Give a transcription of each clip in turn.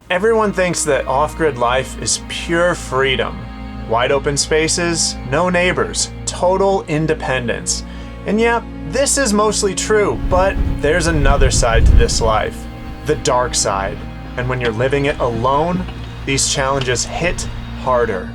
Everyone thinks that off-grid life is pure freedom. Wide open spaces, no neighbors, total independence. And yeah, this is mostly true, but there's another side to this life, the dark side. And when you're living it alone, these challenges hit harder.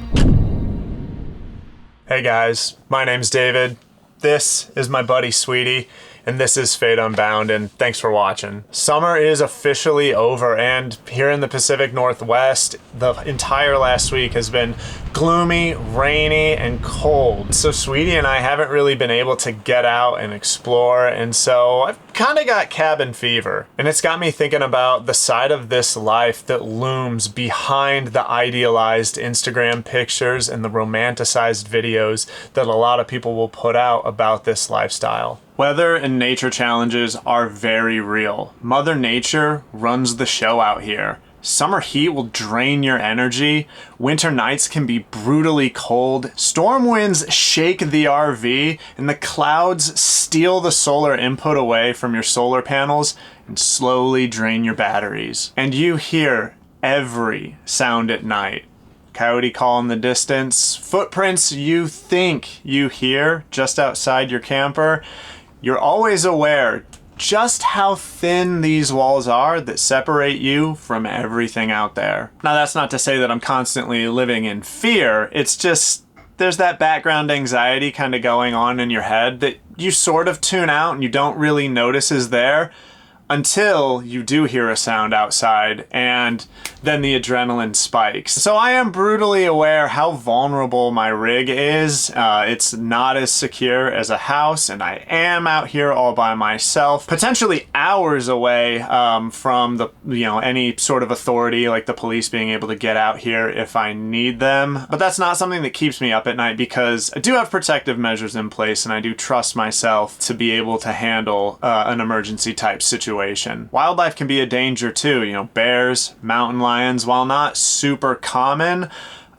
Hey guys, my name's David. This is my buddy Sweetie, and this is Fate Unbound, and thanks for watching. Summer is officially over, and here in the Pacific Northwest, the entire last week has been gloomy, rainy, and cold. So Sweetie and I haven't really been able to get out and explore, and so I've kind of got cabin fever. And it's got me thinking about the side of this life that looms behind the idealized Instagram pictures and the romanticized videos that a lot of people will put out about this lifestyle. Weather and nature challenges are very real. Mother Nature runs the show out here. Summer heat will drain your energy. Winter nights can be brutally cold. Storm winds shake the RV, and the clouds steal the solar input away from your solar panels and slowly drain your batteries. And you hear every sound at night. Coyote call in the distance, footprints you think you hear just outside your camper. You're always aware just how thin these walls are that separate you from everything out there. Now, that's not to say that I'm constantly living in fear. It's just there's that background anxiety kind of going on in your head that you sort of tune out and you don't really notice is there until you do hear a sound outside, and then the adrenaline spikes. So I am brutally aware how vulnerable my rig is. It's not as secure as a house, and I am out here all by myself, potentially hours away from the any sort of authority like the police being able to get out here if I need them. But that's not something that keeps me up at night because I do have protective measures in place, and I do trust myself to be able to handle an emergency type situation. Wildlife can be a danger too. Bears, mountain lions, while not super common,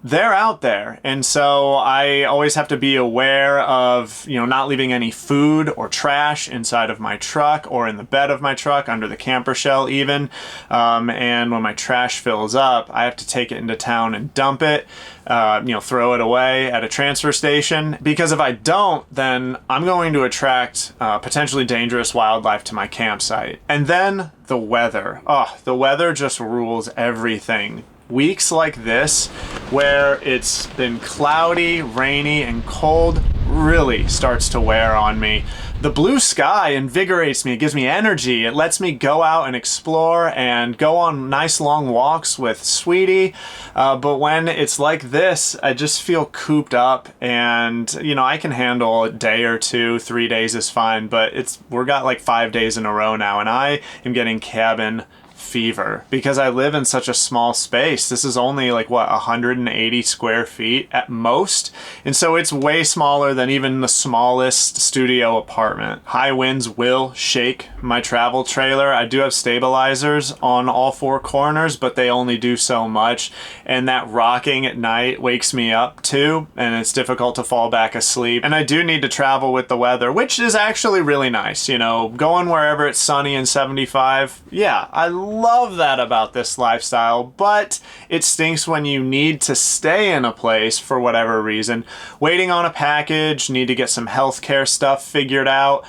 they're out there. And so I always have to be aware of, not leaving any food or trash inside of my truck or in the bed of my truck, under the camper shell even. And when my trash fills up, I have to take it into town and dump it, throw it away at a transfer station. Because if I don't, then I'm going to attract potentially dangerous wildlife to my campsite. And then the weather. Oh, the weather just rules everything. Weeks like this, where it's been cloudy, rainy, and cold, really starts to wear on me. The blue sky invigorates me, it gives me energy, it lets me go out and explore and go on nice long walks with Sweetie. But when it's like this, I just feel cooped up, and I can handle a day or two, 3 days is fine, but we're got like 5 days in a row now, and I am getting cabin fever because I live in such a small space. This is only 180 square feet at most, and so it's way smaller than even the smallest studio apartment. High winds will shake my travel trailer. I do have stabilizers on all four corners, but they only do so much, and that rocking at night wakes me up too, and it's difficult to fall back asleep. And I do need to travel with the weather, which is actually really nice. Going wherever it's sunny and 75, yeah, I love that about this lifestyle, but it stinks when you need to stay in a place for whatever reason, waiting on a package, need to get some healthcare stuff figured out,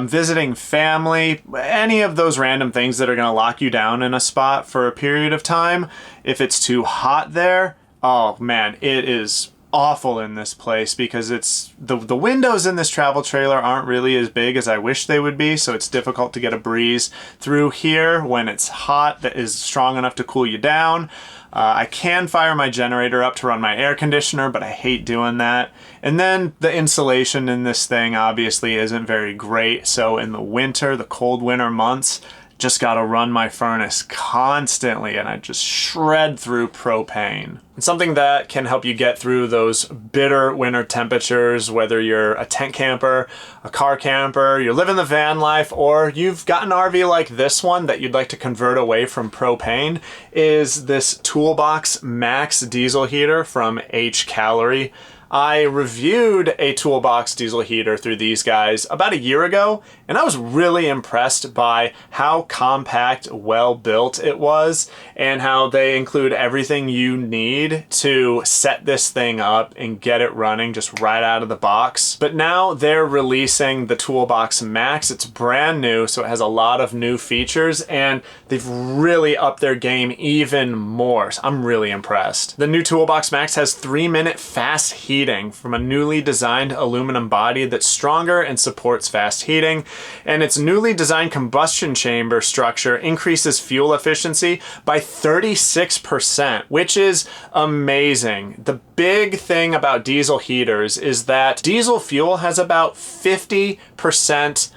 visiting family, any of those random things that are going to lock you down in a spot for a period of time. If it's too hot there, oh man, it is awful in this place because it's the windows in this travel trailer aren't really as big as I wish they would be, so it's difficult to get a breeze through here when it's hot that is strong enough to cool you down. I can fire my generator up to run my air conditioner, but I hate doing that. And then the insulation in this thing obviously isn't very great, so in the winter, the cold winter months, just gotta run my furnace constantly, and I just shred through propane. And something that can help you get through those bitter winter temperatures, whether you're a tent camper, a car camper, you're living the van life, or you've got an RV like this one that you'd like to convert away from propane, is this Toolbox Max diesel heater from H Calorie. I reviewed a toolbox diesel heater through these guys about a year ago, and I was really impressed by how compact, well built it was, and how they include everything you need to set this thing up and get it running just right out of the box. But now they're releasing the Toolbox Max. It's brand new, so it has a lot of new features, and they've really upped their game even more. So I'm really impressed. The new Toolbox Max has 3-minute fast heating from a newly designed aluminum body that's stronger and supports fast heating. And its newly designed combustion chamber structure increases fuel efficiency by 36%, which is amazing. The big thing about diesel heaters is that diesel fuel has about 50%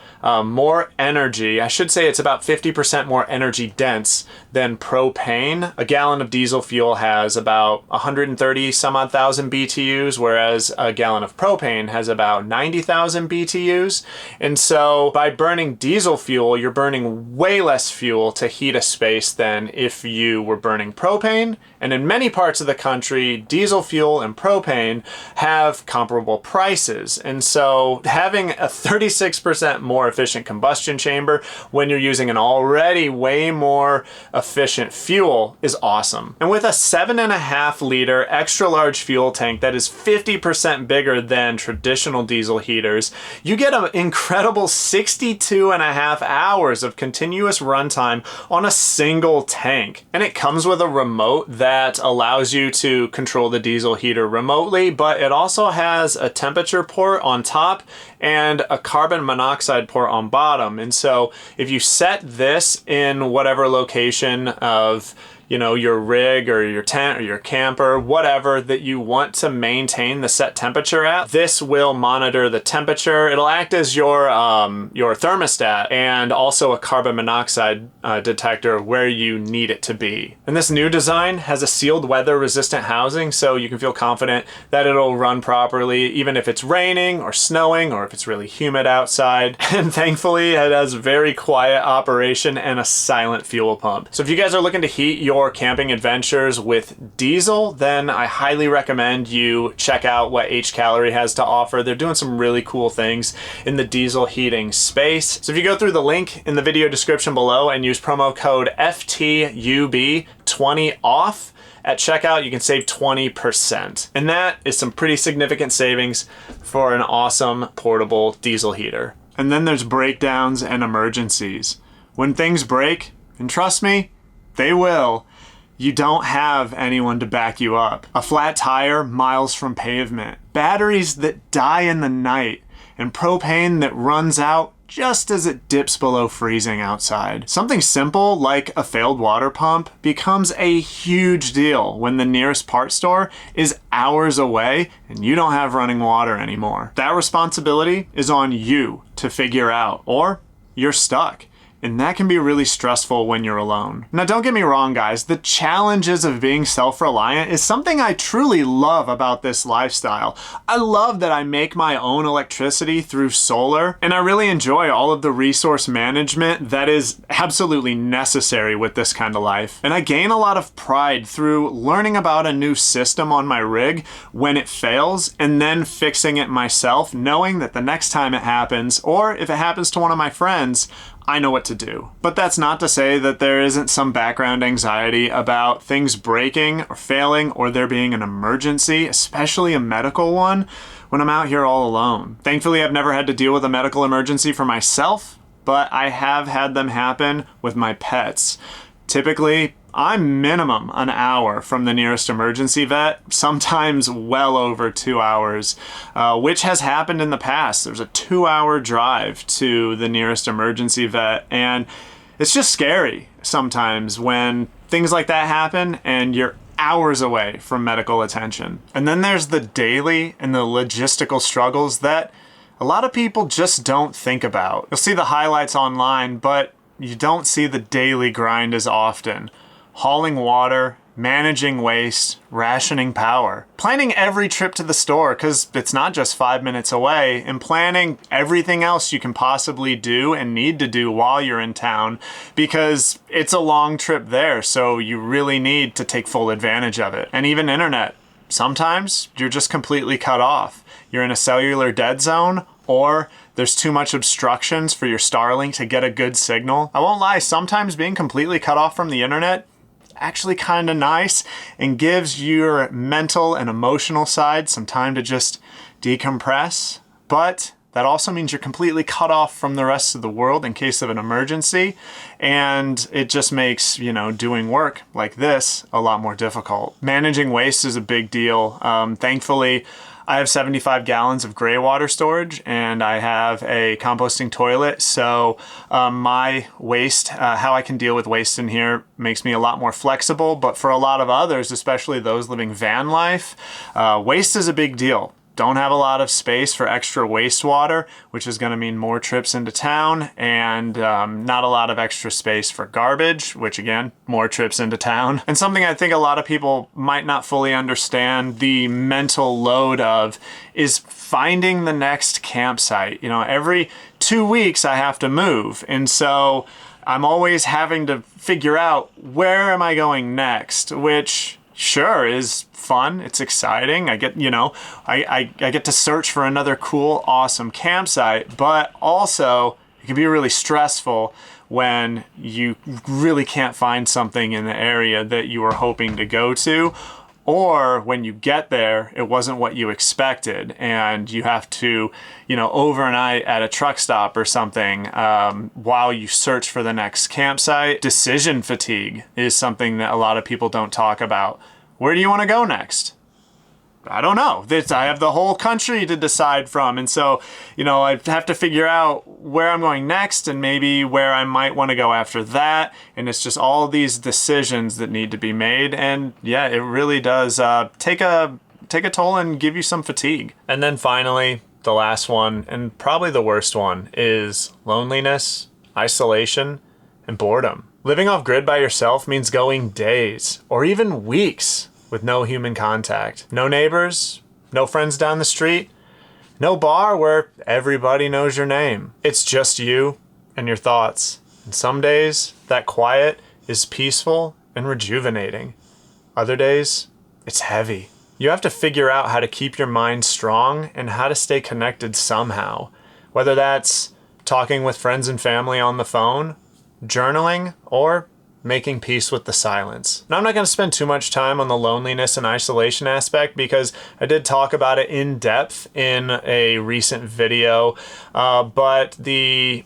more energy. I should say it's about 50% more energy dense than propane. A gallon of diesel fuel has about 130 some odd thousand BTUs, whereas a gallon of propane has about 90,000 BTUs. And so by burning diesel fuel, you're burning way less fuel to heat a space than if you were burning propane. And in many parts of the country, diesel fuel and propane have comparable prices. And so having a 36% more efficient combustion chamber when you're using an already way more efficient fuel is awesome. And with a 7.5 liter extra large fuel tank that is 50% bigger than traditional diesel heaters, you get an incredible 62.5 hours of continuous runtime on a single tank. And it comes with a remote that allows you to control the diesel heater remotely, but it also has a temperature port on top and a carbon monoxide port on bottom. And so if you set this in whatever location of your rig or your tent or your camper, whatever that you want to maintain the set temperature at, this will monitor the temperature. It'll act as your thermostat and also a carbon monoxide detector where you need it to be. And this new design has a sealed weather resistant housing, so you can feel confident that it'll run properly even if it's raining or snowing or if it's really humid outside. And thankfully it has very quiet operation and a silent fuel pump. So if you guys are looking to heat your camping adventures with diesel, then I highly recommend you check out what H-Calorie has to offer. They're doing some really cool things in the diesel heating space. So if you go through the link in the video description below and use promo code FTUB20 off at checkout, you can save 20%. And that is some pretty significant savings for an awesome portable diesel heater. And then there's breakdowns and emergencies. When things break, and trust me, they will, you don't have anyone to back you up. A flat tire miles from pavement, batteries that die in the night, and propane that runs out just as it dips below freezing outside. Something simple like a failed water pump becomes a huge deal when the nearest parts store is hours away and you don't have running water anymore. That responsibility is on you to figure out, or you're stuck. And that can be really stressful when you're alone. Now, don't get me wrong, guys. The challenges of being self-reliant is something I truly love about this lifestyle. I love that I make my own electricity through solar, and I really enjoy all of the resource management that is absolutely necessary with this kind of life. And I gain a lot of pride through learning about a new system on my rig when it fails, and then fixing it myself, knowing that the next time it happens, or if it happens to one of my friends, I know what to do. But that's not to say that there isn't some background anxiety about things breaking or failing or there being an emergency, especially a medical one, when I'm out here all alone. Thankfully, I've never had to deal with a medical emergency for myself, but I have had them happen with my pets. Typically, I'm minimum an hour from the nearest emergency vet, sometimes well over 2 hours, which has happened in the past. There's a 2-hour drive to the nearest emergency vet, and it's just scary sometimes when things like that happen and you're hours away from medical attention. And then there's the daily and the logistical struggles that a lot of people just don't think about. You'll see the highlights online, but you don't see the daily grind as often. Hauling water, managing waste, rationing power. Planning every trip to the store, because it's not just 5 minutes away, and planning everything else you can possibly do and need to do while you're in town, because it's a long trip there, so you really need to take full advantage of it. And even internet. sometimes you're just completely cut off. You're in a cellular dead zone, or there's too much obstructions for your Starlink to get a good signal. I won't lie, sometimes being completely cut off from the internet actually kind of nice and gives your mental and emotional side some time to just decompress. But that also means you're completely cut off from the rest of the world in case of an emergency. And it just makes, doing work like this a lot more difficult. Managing waste is a big deal. Thankfully, I have 75 gallons of gray water storage and I have a composting toilet. So my waste, how I can deal with waste in here makes me a lot more flexible. But for a lot of others, especially those living van life, waste is a big deal. Don't have a lot of space for extra wastewater, which is going to mean more trips into town, and not a lot of extra space for garbage, which again, more trips into town. And something I think a lot of people might not fully understand the mental load of is finding the next campsite. Every 2 weeks I have to move. And so I'm always having to figure out, where am I going next? Which sure is fun. It's exciting. I get, I get to search for another cool, awesome campsite, but also it can be really stressful when you really can't find something in the area that you were hoping to go to, or when you get there, it wasn't what you expected and you have to, overnight at a truck stop or something while you search for the next campsite. Decision fatigue is something that a lot of people don't talk about. Where do you want to go next? I don't know. I have the whole country to decide from. And so, I have to figure out where I'm going next and maybe where I might want to go after that. And it's just all these decisions that need to be made. And yeah, it really does take a toll and give you some fatigue. And then finally, the last one, and probably the worst one, is loneliness, isolation, and boredom. Living off grid by yourself means going days or even weeks with no human contact. No neighbors, no friends down the street, no bar where everybody knows your name. It's just you and your thoughts. And some days, that quiet is peaceful and rejuvenating. Other days, it's heavy. You have to figure out how to keep your mind strong and how to stay connected somehow. Whether that's talking with friends and family on the phone, journaling, or making peace with the silence. Now, I'm not going to spend too much time on the loneliness and isolation aspect because I did talk about it in depth in a recent video, but the,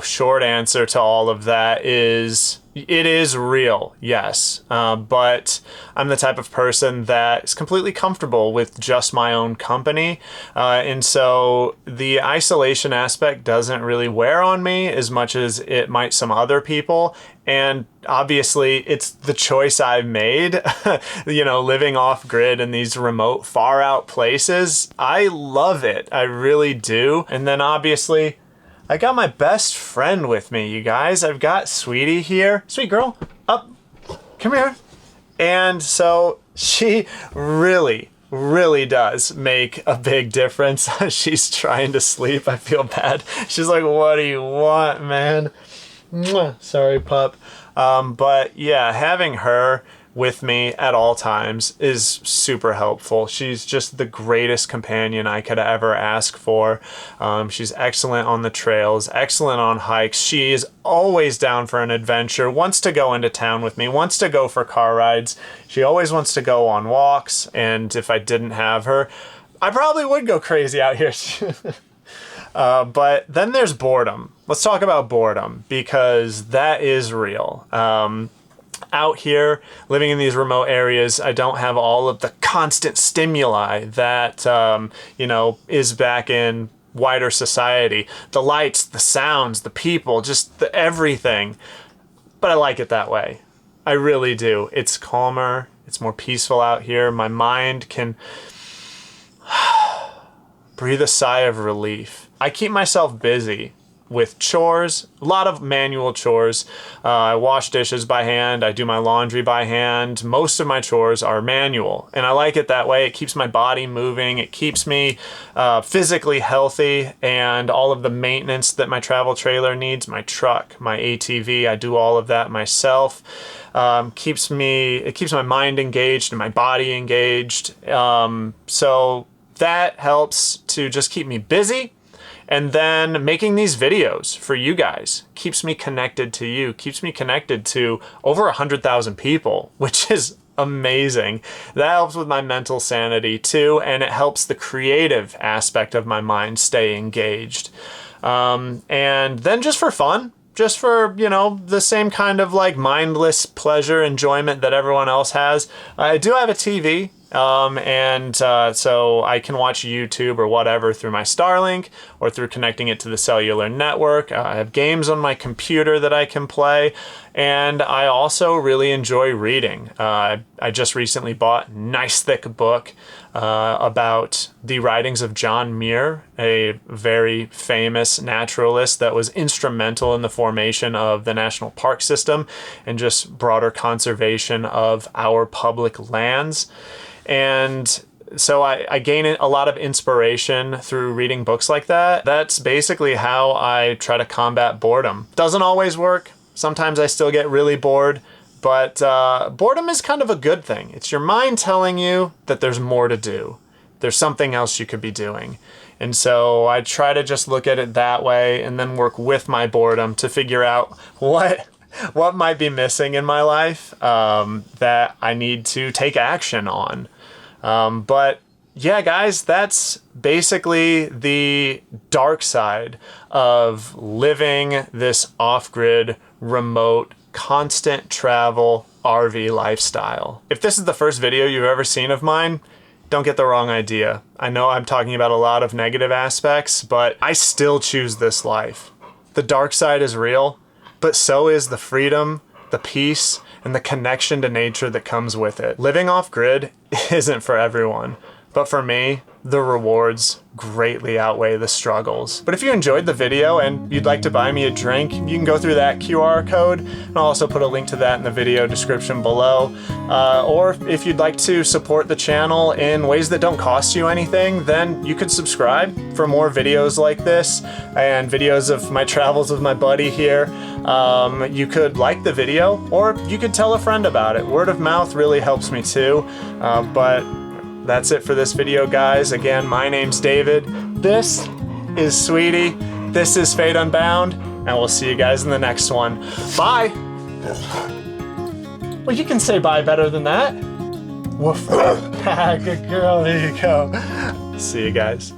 short answer to all of that is it is real, yes, but I'm the type of person that is completely comfortable with just my own company, and so the isolation aspect doesn't really wear on me as much as it might some other people. And obviously, it's the choice I've made, living off grid in these remote, far out places. I love it. I really do. And then obviously, I got my best friend with me, you guys. I've got Sweetie here. Sweet girl, up, come here. And so she really does make a big difference. She's trying to sleep. I feel bad. She's like, what do you want, man? Mwah. Sorry, pup. But yeah, having her with me at all times is super helpful. She's just the greatest companion I could ever ask for. She's excellent on the trails, excellent on hikes. She is always down for an adventure, wants to go into town with me, wants to go for car rides. She always wants to go on walks. And if I didn't have her, I probably would go crazy out here. But then there's boredom. Let's talk about boredom because that is real. Out here, living in these remote areas, I don't have all of the constant stimuli that, is back in wider society. The lights, the sounds, the people, just the everything. But I like it that way. I really do. It's calmer. It's more peaceful out here. My mind can breathe a sigh of relief. I keep myself busy. with chores, a lot of manual chores. I wash dishes by hand, I do my laundry by hand. Most of my chores are manual, and I like it that way. It keeps my body moving, it keeps me physically healthy, and all of the maintenance that my travel trailer needs, my truck, my ATV, I do all of that myself. It keeps my mind engaged and my body engaged. So that helps to just keep me busy. And then making these videos for you guys keeps me connected to you, keeps me connected to over 100,000 people, which is amazing. That helps with my mental sanity too, and it helps the creative aspect of my mind stay engaged. And then just for fun, just for, you know, the same kind of like mindless pleasure, enjoyment that everyone else has, I do have a TV. So I can watch YouTube or whatever through my Starlink or through connecting it to the cellular network. I have games on my computer that I can play, and I also really enjoy reading. I just recently bought a nice thick book about the writings of John Muir, a very famous naturalist that was instrumental in the formation of the national park system and just broader conservation of our public lands. And so I gain a lot of inspiration through reading books like that. That's basically how I try to combat boredom. Doesn't always work. Sometimes I still get really bored, but boredom is kind of a good thing. It's your mind telling you that there's more to do. There's something else you could be doing. And so I try to just look at it that way and then work with my boredom to figure out what might be missing in my life that I need to take action on. But yeah, guys, that's basically the dark side of living this off-grid, remote, constant travel RV lifestyle. If this is the first video you've ever seen of mine, don't get the wrong idea. I know I'm talking about a lot of negative aspects, but I still choose this life. The dark side is real, but so is the freedom, the peace, and the connection to nature that comes with it. Living off-grid isn't for everyone, but for me, the rewards greatly outweigh the struggles. But if you enjoyed the video and you'd like to buy me a drink, you can go through that QR code, and I'll also put a link to that in the video description below. Or if you'd like to support the channel in ways that don't cost you anything, then you could subscribe for more videos like this and videos of my travels with my buddy here. You could like the video, or you could tell a friend about it. Word of mouth really helps me too. But that's it for this video, guys. Again, my name's David. This is Sweetie. This is Fate Unbound, and we'll see you guys in the next one. Bye. Well, you can say bye better than that. Woof. Good girl. There you go. See you guys.